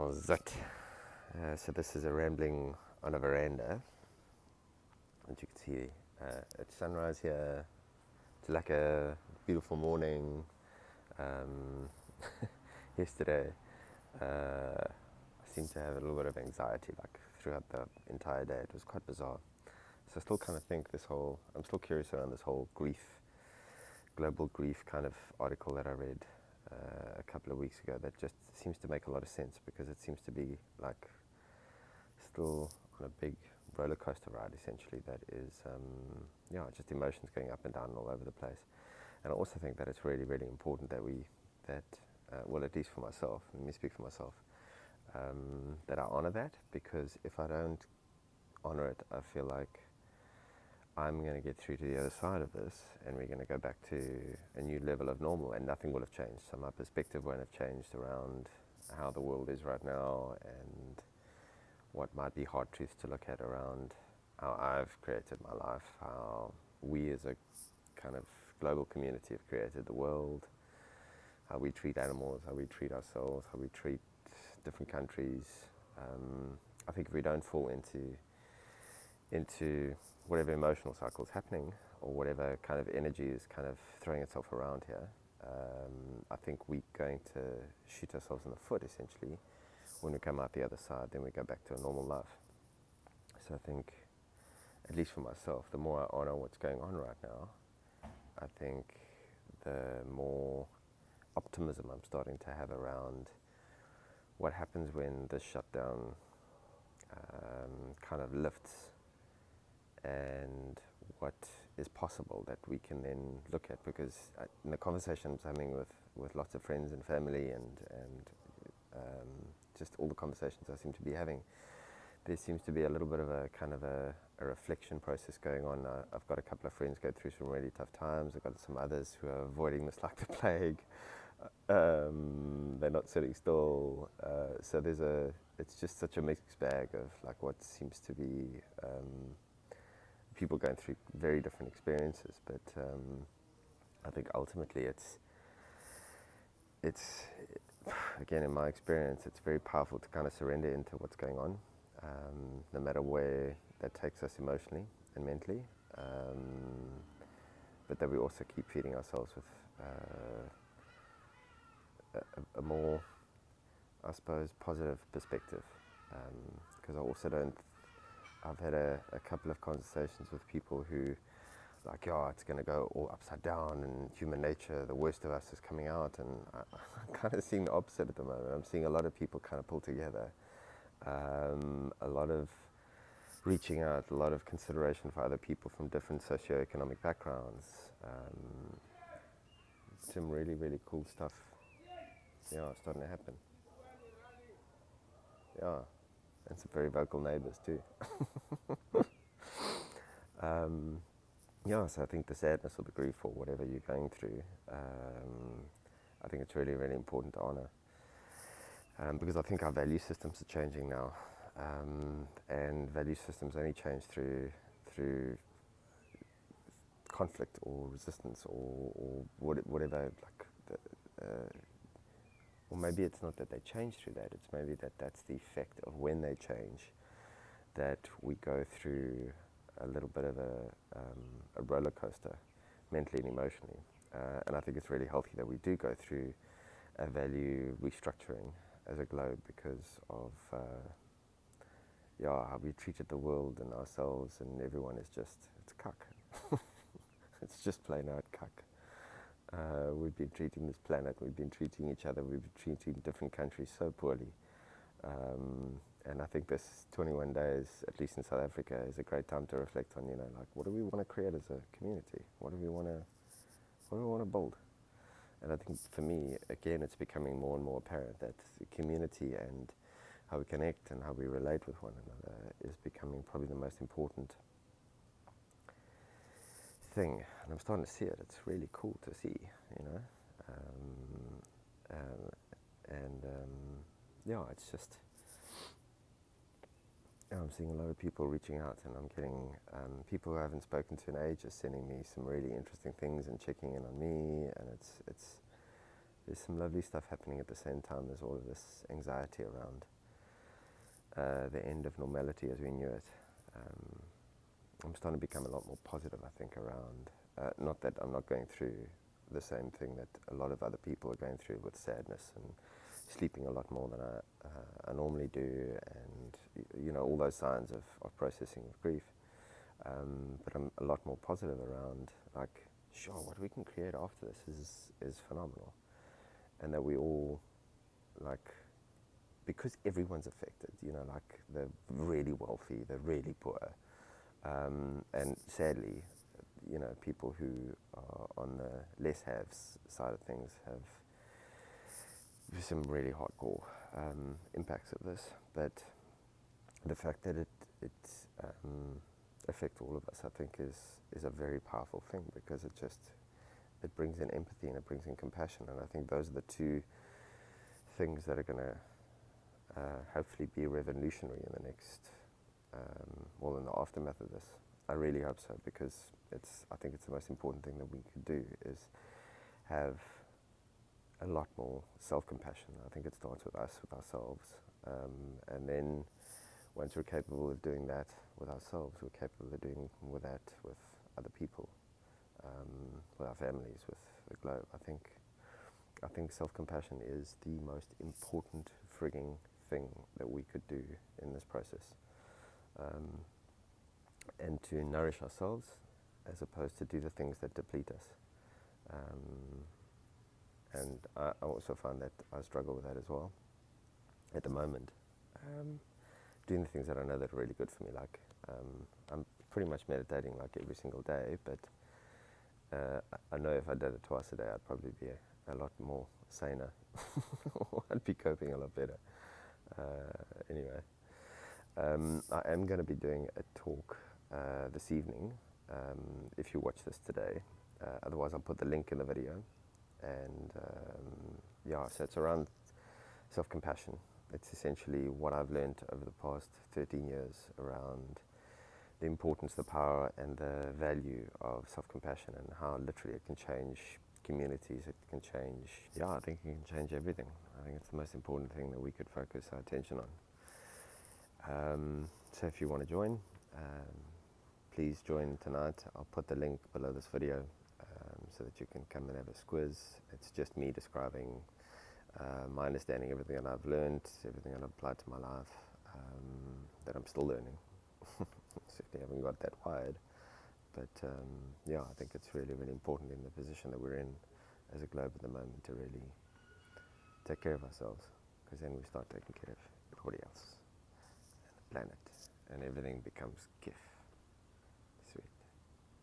How's it? So this is a rambling on a veranda. As you can see, it's sunrise here. It's like a beautiful morning. Um, Yesterday, I seemed to have a little bit of anxiety like throughout the entire day. It was quite bizarre. So I still kind of think I'm still curious around this whole global grief kind of article that I read a couple of weeks ago that just seems to make a lot of sense because it seems to be like still on a big roller coaster ride essentially that is, just emotions going up and down all over the place. And I also think that it's really, really important that well, at least for myself, let me speak for myself, that I honor that, because if I don't honor it, I feel like I'm going to get through to the other side of this and we're going to go back to a new level of normal and nothing will have changed. So my perspective won't have changed around how the world is right now and what might be hard truths to look at around how I've created my life, how we as a kind of global community have created the world, how we treat animals, how we treat ourselves, how we treat different countries. I think if we don't fall into whatever emotional cycle is happening or whatever kind of energy is kind of throwing itself around here, I think we're going to shoot ourselves in the foot essentially. When we come out the other side, then we go back to a normal life. So I think, at least for myself, the more I honor what's going on right now, I think the more optimism I'm starting to have around what happens when this shutdown kind of lifts and what is possible that we can then look at. Because in the conversations I'm having with lots of friends and family and just all the conversations I seem to be having, there seems to be a little bit of a kind of a reflection process going on. I've got a couple of friends go through some really tough times. I've got some others who are avoiding this like the plague. They're not sitting still. So it's just such a mixed bag of like what seems to be people going through very different experiences. But I think ultimately it's again, in my experience, it's very powerful to kind of surrender into what's going on, no matter where that takes us emotionally and mentally, but that we also keep feeding ourselves with a more, I suppose, positive perspective, because I also I've had a couple of conversations with people who like, it's going to go all upside down and human nature, the worst of us is coming out, and I'm kind of seeing the opposite at the moment. I'm seeing a lot of people kind of pull together, a lot of reaching out, a lot of consideration for other people from different socioeconomic backgrounds, some really, really cool stuff, starting to happen. And some very vocal neighbours too. So I think the sadness or the grief or whatever you're going through, I think it's really, really important to honour, because I think our value systems are changing now, and value systems only change through conflict or resistance or whatever. Or maybe it's not that they change through that. It's maybe that's the effect of when they change, that we go through a little bit of a roller coaster, mentally and emotionally. And I think it's really healthy that we do go through a value restructuring as a globe because of how we treated the world and ourselves, and everyone is it's cuck. It's just plain out cuck. We've been treating this planet, we've been treating each other, we've been treating different countries so poorly. And I think this 21 days, at least in South Africa, is a great time to reflect on, like, what do we want to create as a community? What do we want to build? And I think for me, again, it's becoming more and more apparent that the community and how we connect and how we relate with one another is becoming probably the most important thing. And I'm starting to see it. It's really cool to see, it's just, I'm seeing a lot of people reaching out, and I'm getting people who I haven't spoken to in ages sending me some really interesting things and checking in on me, and there's some lovely stuff happening at the same time. There's all of this anxiety around the end of normality as we knew it. I'm starting to become a lot more positive, I think, around, not that I'm not going through the same thing that a lot of other people are going through with sadness and sleeping a lot more than I normally do, and all those signs of processing of grief. But I'm a lot more positive around, like, sure, what we can create after this is phenomenal, and that we all, like, because everyone's affected, like the really wealthy, the really poor, and sadly, people who are on the less haves side of things have some really hardcore impacts of this. But the fact that it affects all of us, I think, is a very powerful thing, because it brings in empathy and it brings in compassion, and I think those are the two things that are going to hopefully be revolutionary in the next, in the aftermath of this. I really hope so, because I think it's the most important thing that we could do, is have a lot more self-compassion. I think it starts with us, with ourselves, and then once we're capable of doing that with ourselves, we're capable of doing with that with other people, with our families, with the globe. I think self-compassion is the most important frigging thing that we could do in this process, and to nourish ourselves as opposed to do the things that deplete us. And I also find that I struggle with that as well at the moment. Doing the things that I know that are really good for me, like I'm pretty much meditating like every single day, but I know if I did it twice a day, I'd probably be a lot more saner. I'd be coping a lot better. Anyway, I am going to be doing a talk this evening, if you watch this today. Otherwise, I'll put the link in the video. And so it's around self-compassion. It's essentially what I've learned over the past 13 years around the importance, the power, and the value of self-compassion, and how literally it can change communities. It can change, I think it can change everything. I think it's the most important thing that we could focus our attention on. So if you want to join, please join tonight. I'll put the link below this video, so that you can come and have a squiz. It's just me describing my understanding, everything that I've learned, everything that I've applied to my life, that I'm still learning. Certainly haven't got that wired, but I think it's really, really important in the position that we're in as a globe at the moment to really take care of ourselves, because then we start taking care of everybody else and the planet, and everything becomes kiff.